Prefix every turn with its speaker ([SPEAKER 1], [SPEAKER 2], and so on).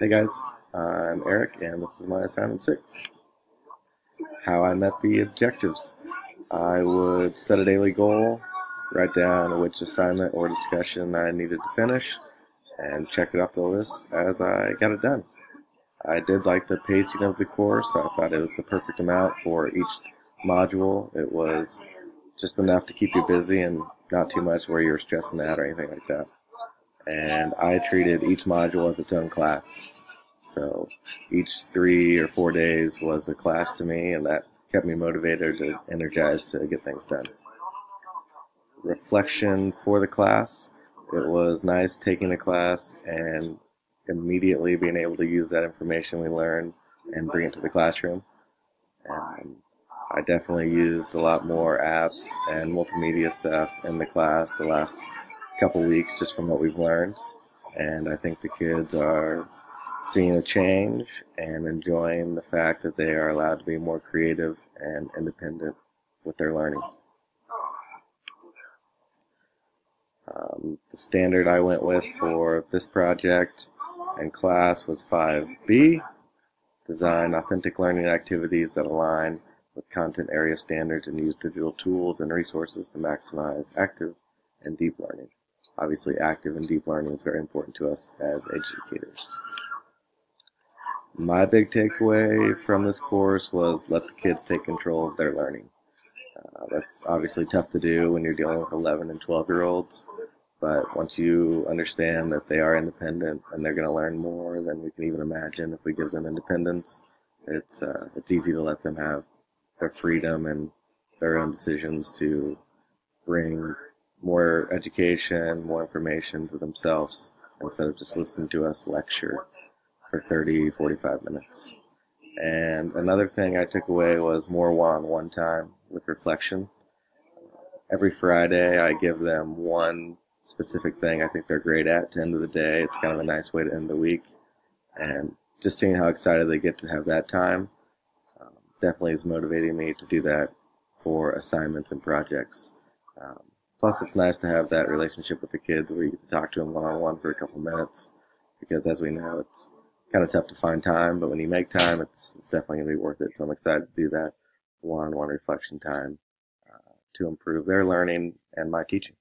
[SPEAKER 1] Hey guys, I'm Eric and this is my assignment 6. How I met the objectives. I would set a daily goal, write down which assignment or discussion I needed to finish, and check it off the list as I got it done. I did like the pacing of the course. I thought it was the perfect amount for each module. It was just enough to keep you busy and not too much where you're stressing out or anything like that. And I treated each module as its own class. So each 3 or 4 days was a class to me, and that kept me motivated and energized to get things done. Reflection for the class. It was nice taking a class and immediately being able to use that information we learned and bring it to the classroom. I definitely used a lot more apps and multimedia stuff in the class the last couple weeks just from what we've learned. And I think the kids are seeing a change and enjoying the fact that they are allowed to be more creative and independent with their learning. The standard I went with for this project and class was 5B, design authentic learning activities that align with content area standards and use digital tools and resources to maximize active and deep learning. Obviously, active and deep learning is very important to us as educators. My big takeaway from this course was let the kids take control of their learning. That's obviously tough to do when you're dealing with 11 and 12-year-olds, but once you understand that they are independent and they're going to learn more than we can even imagine if we give them independence, it's easy to let them have their freedom and their own decisions to bring more education, more information to themselves instead of just listening to us lecture for 30, 45 minutes. And another thing I took away was more one-on-one time with reflection. Every Friday I give them one specific thing I think they're great at to end of the day. It's kind of a nice way to end the week. And just seeing how excited they get to have that time definitely is motivating me to do that for assignments and projects. Plus, it's nice to have that relationship with the kids where you get to talk to them one-on-one for a couple minutes, because as we know, it's kind of tough to find time, but when you make time, it's definitely going to be worth it. So I'm excited to do that one-on-one reflection time to improve their learning and my teaching.